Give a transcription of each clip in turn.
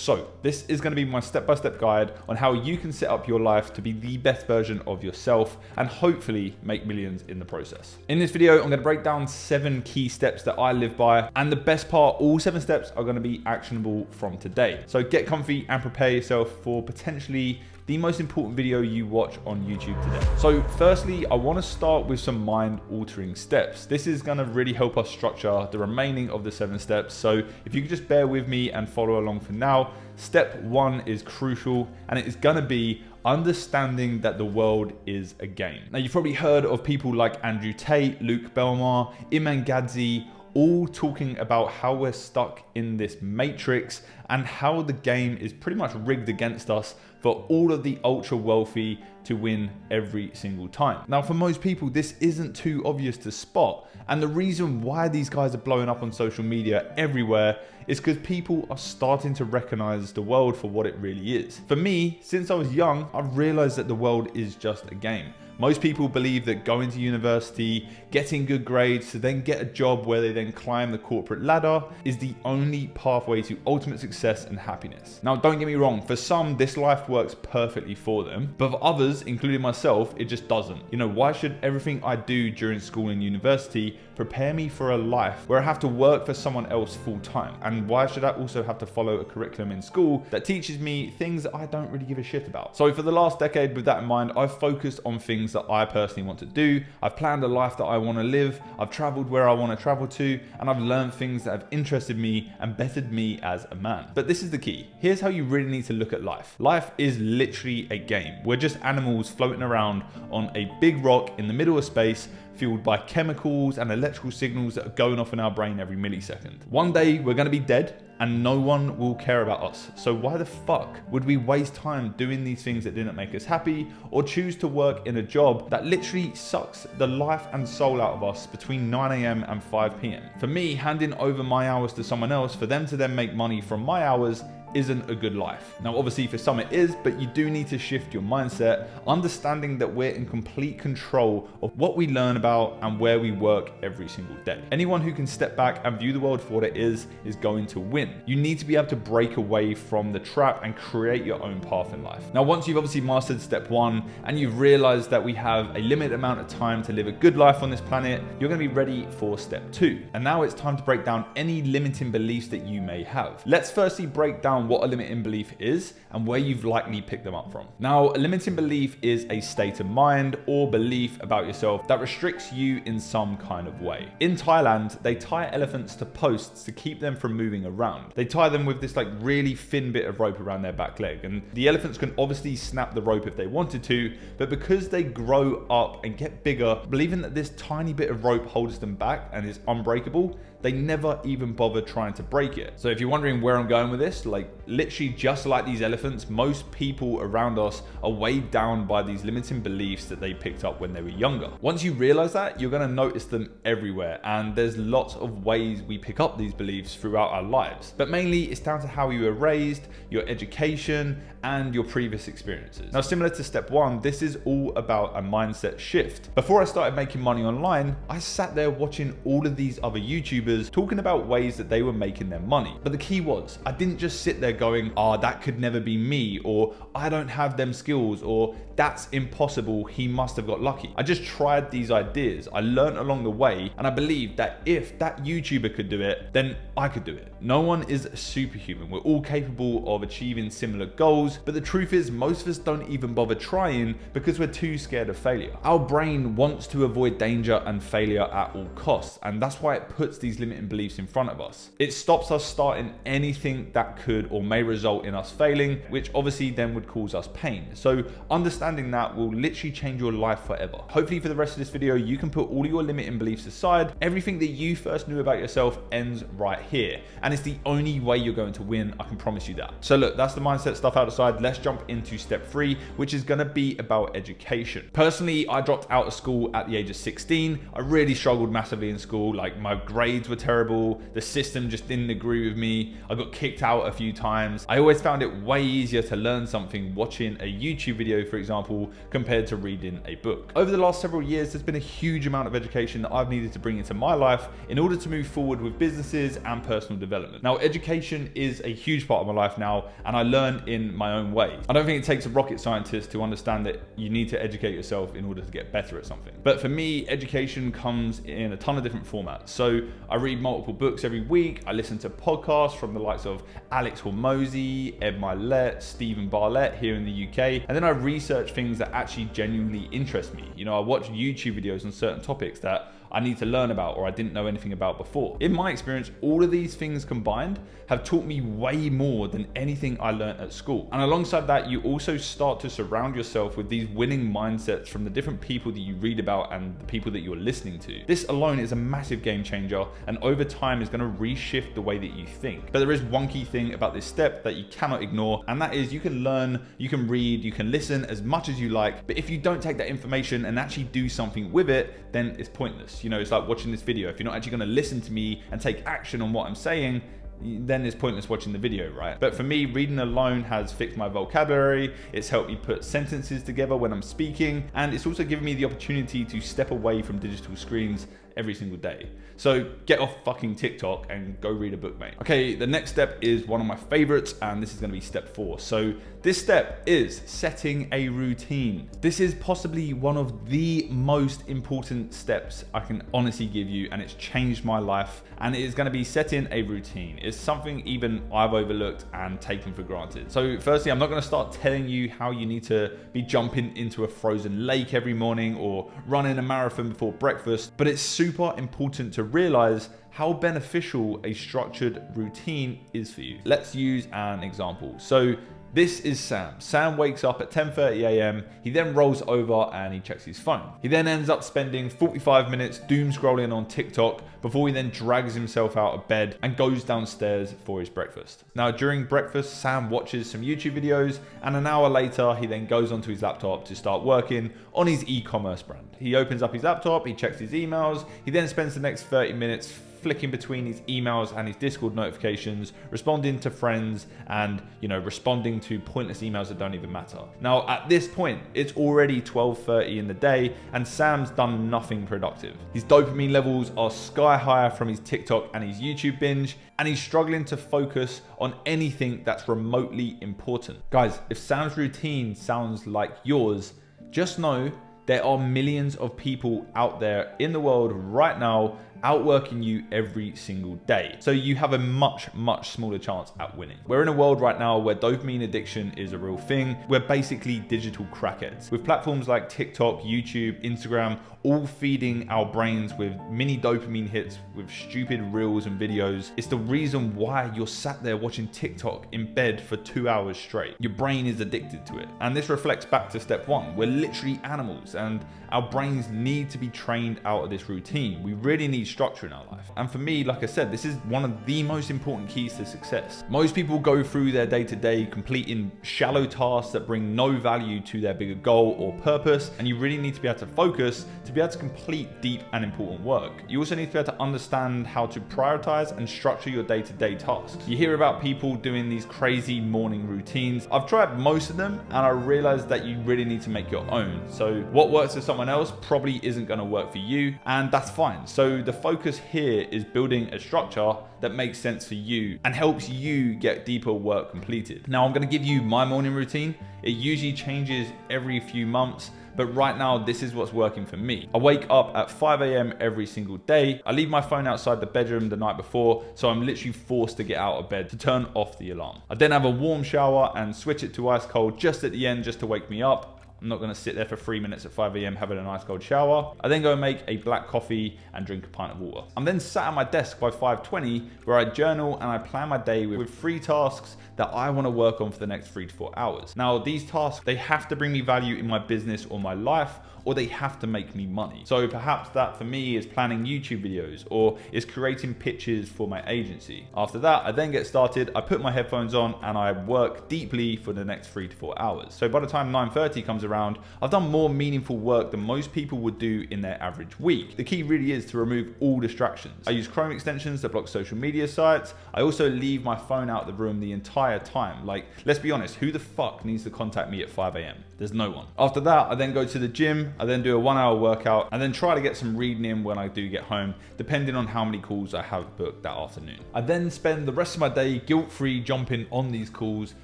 So this is going to be my step-by-step guide on how you can set up your life to be the best version of yourself and hopefully make millions in the process. In this video, I'm going to break down 7 key steps that I live by. And the best part, all 7 steps are going to be actionable from today. So get comfy and prepare yourself for potentially the most important video you watch on YouTube today. So firstly, I want to start with some mind-altering steps. This is going to really help us structure the remaining of the 7 steps. So if you could just bear with me and follow along for now. Step 1 is crucial, and it is going to be understanding that the world is a game. Now, you've probably heard of people like Andrew Tate, Luke Belmar, Iman Gadzhi, all talking about how we're stuck in this matrix and how the game is pretty much rigged against us for all of the ultra wealthy to win every single time. Now, for most people, this isn't too obvious to spot. And the reason why these guys are blowing up on social media everywhere is because people are starting to recognize the world for what it really is. For me, since I was young, I've realized that the world is just a game. Most people believe that going to university, getting good grades to then get a job where they then climb the corporate ladder is the only pathway to ultimate success and happiness. Now, don't get me wrong, for some, this life works perfectly for them, but for others, including myself, it just doesn't. You know, why should everything I do during school and university prepare me for a life where I have to work for someone else full time? And why should I also have to follow a curriculum in school that teaches me things that I don't really give a shit about? So for the last decade, with that in mind, I've focused on things that I personally want to do. I've planned a life that I want to live. I've traveled where I want to travel to, and I've learned things that have interested me and bettered me as a man. But this is the key. Here's how you really need to look at life. Life is literally a game. We're just animals floating around on a big rock in the middle of space, fueled by chemicals and electrical signals that are going off in our brain every millisecond. One day we're going to be dead and no one will care about us. So why the fuck would we waste time doing these things that didn't make us happy, or choose to work in a job that literally sucks the life and soul out of us between 9 AM and 5 PM? For me, handing over my hours to someone else for them to then make money from my hours isn't a good life. Now, obviously for some it is, but you do need to shift your mindset, understanding that we're in complete control of what we learn about and where we work every single day. Anyone who can step back and view the world for what it is going to win. You need to be able to break away from the trap and create your own path in life. Now, once you've obviously mastered step 1 and you've realized that we have a limited amount of time to live a good life on this planet, you're going to be ready for step 2. And now it's time to break down any limiting beliefs that you may have. Let's firstly break down what a limiting belief is and where you've likely picked them up from. Now, a limiting belief is a state of mind or belief about yourself that restricts you in some kind of way. In Thailand, they tie elephants to posts to keep them from moving around. They tie them with this like really thin bit of rope around their back leg, and the elephants can obviously snap the rope if they wanted to, but because they grow up and get bigger, believing that this tiny bit of rope holds them back and is unbreakable, they never even bother trying to break it. So if you're wondering where I'm going with this, like literally just like these elephants, most people around us are weighed down by these limiting beliefs that they picked up when they were younger. Once you realize that, you're going to notice them everywhere, and there's lots of ways we pick up these beliefs throughout our lives. But mainly it's down to how you were raised, your education, and your previous experiences. Now, similar to step 1, this is all about a mindset shift. Before I started making money online, I sat there watching all of these other YouTubers talking about ways that they were making their money. But the key was, I didn't just sit there going, that could never be me, or I don't have them skills, or that's impossible, he must have got lucky. I just tried these ideas. I learned along the way, and I believed that if that YouTuber could do it, then I could do it. No one is superhuman. We're all capable of achieving similar goals, but the truth is most of us don't even bother trying because we're too scared of failure. Our brain wants to avoid danger and failure at all costs, and that's why it puts these limiting beliefs in front of us. It stops us starting anything that could or may result in us failing, which obviously then would cause us pain. So understanding that will literally change your life forever. Hopefully for the rest of this video, you can put all your limiting beliefs aside. Everything that you first knew about yourself ends right here. And it's the only way you're going to win. I can promise you that. So look, that's the mindset stuff out of the side. Let's jump into step 3, which is going to be about education. Personally, I dropped out of school at the age of 16. I really struggled massively in school. Like, my grades were terrible. The system just didn't agree with me. I got kicked out a few times. I always found it way easier to learn something watching a YouTube video, for example, compared to reading a book. Over the last several years, there's been a huge amount of education that I've needed to bring into my life in order to move forward with businesses and personal development. Now, education is a huge part of my life now, and I learn in my own way. I don't think it takes a rocket scientist to understand that you need to educate yourself in order to get better at something. But for me, education comes in a ton of different formats. So I read multiple books every week. I listen to podcasts from the likes of Alex Hormozi, Ed Milet, Stephen Bartlett here in the UK. And then I research things that actually genuinely interest me. You know, I watch YouTube videos on certain topics that I need to learn about or I didn't know anything about before. In my experience, all of these things combined have taught me way more than anything I learned at school. And alongside that, you also start to surround yourself with these winning mindsets from the different people that you read about and the people that you're listening to. This alone is a massive game changer, and over time is going to reshift the way that you think. But there is one key thing about this step that you cannot ignore, and that is you can learn, you can read, you can listen as much as you like, but if you don't take that information and actually do something with it, then it's pointless. You know, it's like watching this video. If you're not actually going to listen to me and take action on what I'm saying, then it's pointless watching the video, right? But for me, reading alone has fixed my vocabulary. It's helped me put sentences together when I'm speaking. And it's also given me the opportunity to step away from digital screens every single day. So get off fucking TikTok and go read a book, mate. Okay, the next step is one of my favorites, and this is gonna be step 4. So this step is setting a routine. This is possibly one of the most important steps I can honestly give you, and it's changed my life, and it is gonna be setting a routine. It's something even I've overlooked and taken for granted. So firstly, I'm not gonna start telling you how you need to be jumping into a frozen lake every morning or running a marathon before breakfast, but it's super important to realize how beneficial a structured routine is for you. Let's use an example. So this is Sam. Sam wakes up at 10:30 a.m. He then rolls over and he checks his phone. He then ends up spending 45 minutes doom scrolling on TikTok before he then drags himself out of bed and goes downstairs for his breakfast. Now, during breakfast, Sam watches some YouTube videos, and an hour later, he then goes onto his laptop to start working on his e-commerce brand. He opens up his laptop, he checks his emails, he then spends the next 30 minutes flicking between his emails and his Discord notifications, responding to friends, and responding to pointless emails that don't even matter. Now, at this point, it's already 12:30 in the day, and Sam's done nothing productive. His dopamine levels are sky high from his TikTok and his YouTube binge, and he's struggling to focus on anything that's remotely important. Guys, if Sam's routine sounds like yours, just know there are millions of people out there in the world right now outworking you every single day. So you have a much smaller chance at winning. We're in a world right now where dopamine addiction is a real thing. We're basically digital crackheads. With platforms like TikTok, YouTube, Instagram, all feeding our brains with mini dopamine hits with stupid reels and videos. It's the reason why you're sat there watching TikTok in bed for 2 hours straight. Your brain is addicted to it. And this reflects back to step 1. We're literally animals, and our brains need to be trained out of this routine. We really need structure in our life. And for me, like I said, this is one of the most important keys to success. Most people go through their day-to-day completing shallow tasks that bring no value to their bigger goal or purpose, and you really need to be able to focus to be able to complete deep and important work. You also need to be able to understand how to prioritize and structure your day-to-day tasks. You hear about people doing these crazy morning routines. I've tried most of them, and I realized that you really need to make your own. So what works for someone else probably isn't going to work for you, and that's fine. So the focus here is building a structure that makes sense for you and helps you get deeper work completed. Now, I'm going to give you my morning routine. It usually changes every few months, but right now this is what's working for me. I wake up at 5 a.m. every single day. I leave my phone outside the bedroom the night before, so I'm literally forced to get out of bed to turn off the alarm. I then have a warm shower and switch it to ice cold just at the end, just to wake me up. I'm not going to sit there for 3 minutes at 5 a.m. having a nice cold shower. I then go and make a black coffee and drink a pint of water. I'm then sat at my desk by 5:20 where I journal and I plan my day with 3 tasks that I want to work on for the next 3 to 4 hours. Now, these tasks, they have to bring me value in my business or my life, or they have to make me money. So perhaps that for me is planning YouTube videos or is creating pitches for my agency. After that, I then get started, I put my headphones on and I work deeply for the next 3 to 4 hours. So by the time 9:30 comes around, I've done more meaningful work than most people would do in their average week. The key really is to remove all distractions. I use Chrome extensions that block social media sites. I also leave my phone out of the room the entire time. Like, let's be honest, who the fuck needs to contact me at 5 a.m? There's no one. After that, I then go to the gym, I then do a 1-hour workout, and then try to get some reading in when I do get home, depending on how many calls I have booked that afternoon. I then spend the rest of my day guilt-free jumping on these calls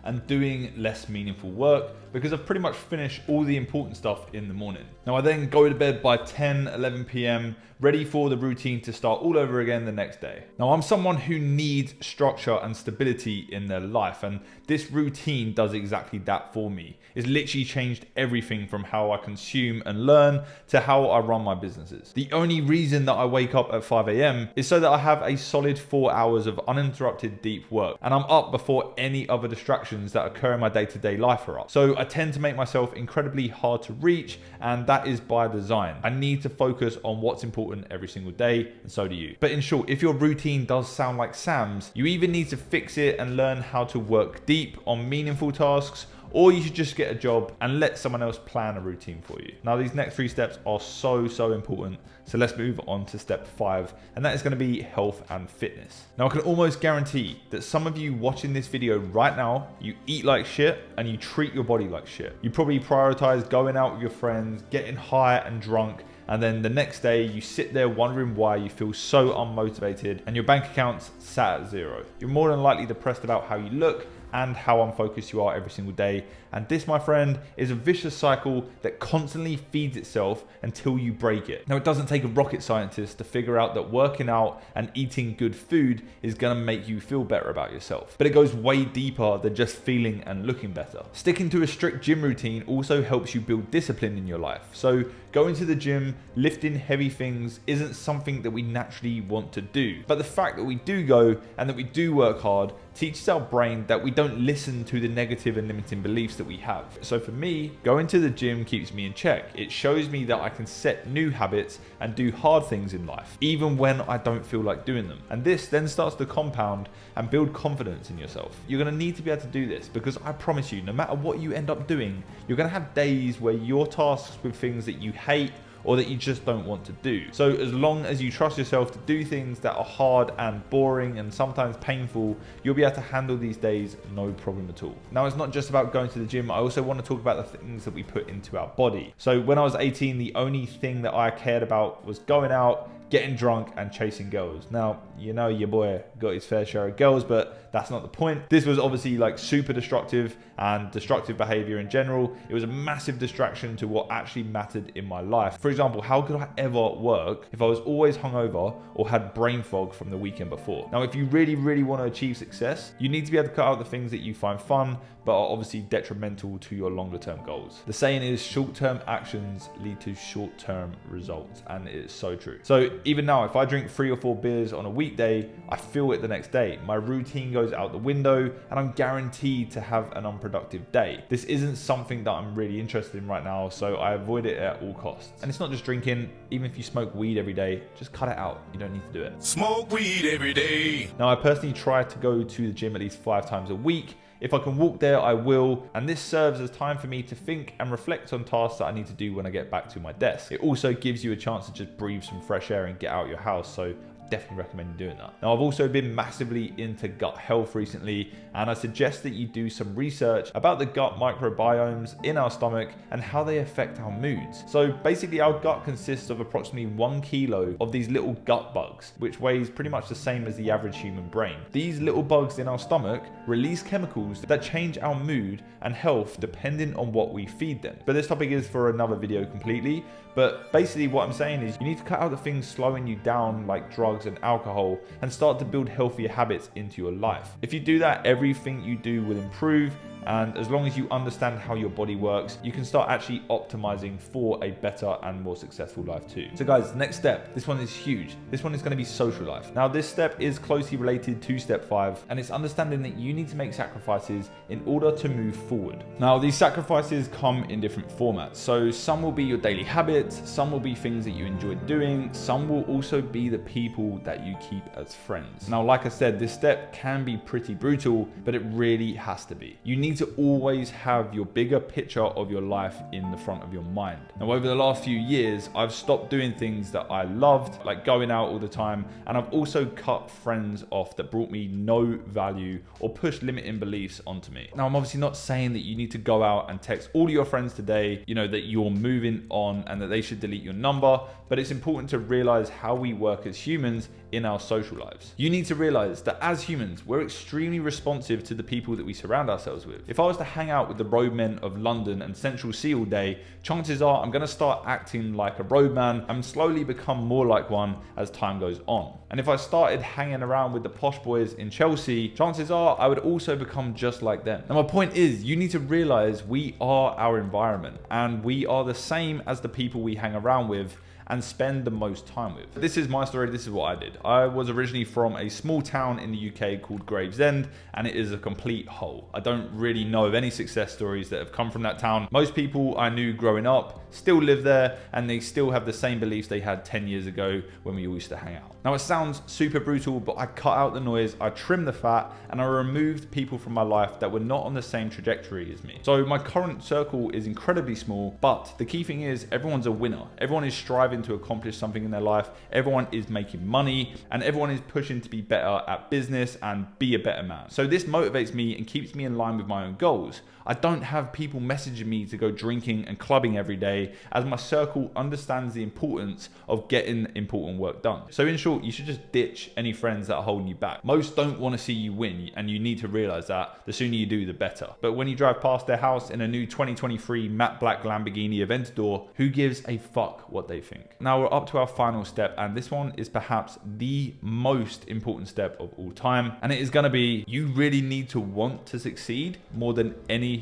and doing less meaningful work because I've pretty much finished all the important stuff in the morning. Now I then go to bed by 10, 11 p.m, ready for the routine to start all over again the next day. Now I'm someone who needs structure and stability in their life, and this routine does exactly that for me. It's literally changed everything from how I consume and learn to how I run my businesses. The only reason that I wake up at 5 a.m. is so that I have a solid 4 hours of uninterrupted deep work, and I'm up before any other distractions that occur in my day-to-day life are up. So I tend to make myself incredibly hard to reach, and that is by design. I need to focus on what's important every single day, and so do you. But in short, if your routine does sound like Sam's, you either need to fix it and learn how to work deep on meaningful tasks, or you should just get a job and let someone else plan a routine for you. Now, these next 3 steps are so important. So let's move on to step 5, and that is going to be health and fitness. Now, I can almost guarantee that some of you watching this video right now, you eat like shit and you treat your body like shit. You probably prioritize going out with your friends, getting high and drunk, and then the next day you sit there wondering why you feel so unmotivated and your bank account's sat at 0. You're more than likely depressed about how you look and how unfocused you are every single day. And this, my friend, is a vicious cycle that constantly feeds itself until you break it. Now, it doesn't take a rocket scientist to figure out that working out and eating good food is gonna make you feel better about yourself. But it goes way deeper than just feeling and looking better. Sticking to a strict gym routine also helps you build discipline in your life. So going to the gym, lifting heavy things isn't something that we naturally want to do. But the fact that we do go and that we do work hard teaches our brain that we don't listen to the negative and limiting beliefs that we have. So for me, going to the gym keeps me in check. It shows me that I can set new habits and do hard things in life, even when I don't feel like doing them. And this then starts to compound and build confidence in yourself. You're gonna need to be able to do this because I promise you, no matter what you end up doing, you're gonna have days where you're tasked with things that you hate or that you just don't want to do. So as long as you trust yourself to do things that are hard and boring and sometimes painful, you'll be able to handle these days no problem at all. Now, it's not just about going to the gym. I also want to talk about the things that we put into our body. So when I was 18, the only thing that I cared about was going out, getting drunk and chasing girls. Now, you know, your boy got his fair share of girls, but that's not the point. This was obviously like super destructive and destructive behavior in general. It was a massive distraction to what actually mattered in my life. For example, how could I ever work if I was always hungover or had brain fog from the weekend before? Now, if you really want to achieve success, you need to be able to cut out the things that you find fun, but are obviously detrimental to your longer term goals. The saying is short-term actions lead to short-term results, and it is so true. So even now, if I drink 3 or 4 beers on a weekday, I feel it the next day. My routine goes out the window and I'm guaranteed to have an unproductive day. This isn't something that I'm really interested in right now, so I avoid it at all costs. And it's not just drinking. Even if you smoke weed every day, just cut it out. You don't need to do it. Smoke weed every day. Now, I personally try to go to the gym at least 5 times a week. If I can walk there, I will, and this serves as time for me to think and reflect on tasks that I need to do when I get back to my desk. It also gives you a chance to just breathe some fresh air and get out of your house, so definitely recommend you doing that. Now, I've also been massively into gut health recently, and I suggest that you do some research about the gut microbiomes in our stomach and how they affect our moods. So basically, our gut consists of approximately 1 kilo of these little gut bugs, which weighs pretty much the same as the average human brain. These little bugs in our stomach release chemicals that change our mood and health depending on what we feed them. But this topic is for another video completely. But basically what I'm saying is you need to cut out the things slowing you down like drugs and alcohol and start to build healthier habits into your life. If you do that, everything you do will improve. And as long as you understand how your body works, you can start actually optimizing for a better and more successful life too. So guys, next step, this one is huge. This one is going to be social life. Now, this step is closely related to step 5, and it's understanding that you need to make sacrifices in order to move forward. Now, these sacrifices come in different formats. So some will be your daily habits, some will be things that you enjoy doing, some will also be the people that you keep as friends. Now, like I said, this step can be pretty brutal, but it really has to be. You need need to always have your bigger picture of your life in the front of your mind. Now, over the last few years, I've stopped doing things that I loved, like going out all the time, and I've also cut friends off that brought me no value or pushed limiting beliefs onto me. Now, I'm obviously not saying that you need to go out and text all of your friends today, that you're moving on and that they should delete your number, but it's important to realize how we work as humans in our social lives. You need to realize that as humans, we're extremely responsive to the people that we surround ourselves with. If I was to hang out with the roadmen of London and Central Sea all day, chances are I'm gonna start acting like a roadman and slowly become more like one as time goes on. And if I started hanging around with the posh boys in Chelsea, chances are I would also become just like them. Now, my point is, you need to realize we are our environment and we are the same as the people we hang around with and spend the most time with. This is my story, this is what I did. I was originally from a small town in the UK called Gravesend, and it is a complete hole. I don't really know of any success stories that have come from that town. Most people I knew growing up still live there, and they still have the same beliefs they had 10 years ago when we used to hang out. Now, it sounds super brutal, but I cut out the noise, I trimmed the fat, and I removed people from my life that were not on the same trajectory as me. So my current circle is incredibly small, but the key thing is everyone's a winner. Everyone is striving to accomplish something in their life. Everyone is making money, and everyone is pushing to be better at business and be a better man. So this motivates me and keeps me in line with my own goals. I don't have people messaging me to go drinking and clubbing every day, as my circle understands the importance of getting important work done. So in short, you should just ditch any friends that are holding you back. Most don't want to see you win, and you need to realize that the sooner you do, the better. But when you drive past their house in a new 2023 matte black Lamborghini Aventador, who gives a fuck what they think? Now we're up to our final step, and this one is perhaps the most important step of all time, and it is going to be, you really need to want to succeed more than anything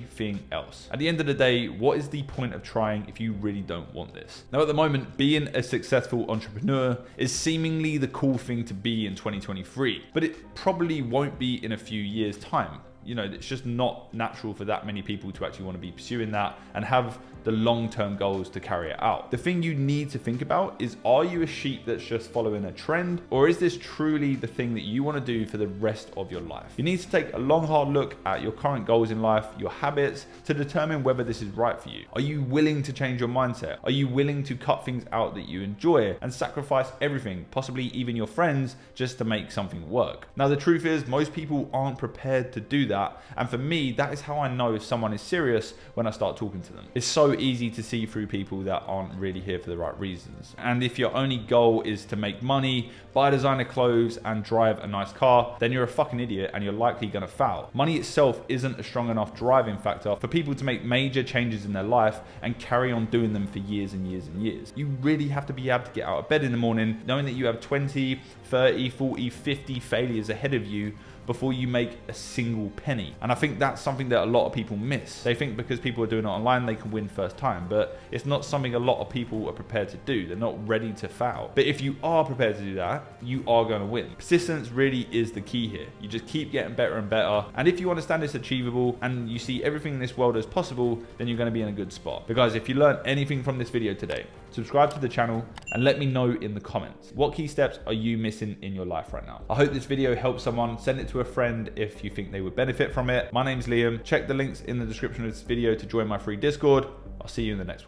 else. At the end of the day, what is the point of trying if you really don't want this? Now, at the moment, being a successful entrepreneur is seemingly the cool thing to be in 2023, but it probably won't be in a few years' time. It's just not natural for that many people to actually want to be pursuing that and have the long-term goals to carry it out. The thing you need to think about is, are you a sheep that's just following a trend, or is this truly the thing that you want to do for the rest of your life? You need to take a long, hard look at your current goals in life, your habits, to determine whether this is right for you. Are you willing to change your mindset? Are you willing to cut things out that you enjoy and sacrifice everything, possibly even your friends, just to make something work? Now, the truth is, most people aren't prepared to do that. And for me, that is how I know if someone is serious when I start talking to them. It's so easy to see through people that aren't really here for the right reasons. And if your only goal is to make money, buy designer clothes, and drive a nice car, then you're a fucking idiot and you're likely gonna fail. Money itself isn't a strong enough driving factor for people to make major changes in their life and carry on doing them for years and years and years. You really have to be able to get out of bed in the morning knowing that you have 20, 30, 40, 50 failures ahead of you before you make a single penny. And I think that's something that a lot of people miss. They think because people are doing it online, they can win first time, but it's not something a lot of people are prepared to do. They're not ready to fail. But if you are prepared to do that, you are going to win. Persistence really is the key here. You just keep getting better and better. And if you understand it's achievable and you see everything in this world as possible, then you're going to be in a good spot. But guys, if you learned anything from this video today, subscribe to the channel and let me know in the comments, what key steps are you missing in your life right now? I hope this video helped someone. Send it to a friend if you think they would benefit from it. My name's Liam. Check the links in the description of this video to join my free Discord. I'll see you in the next one.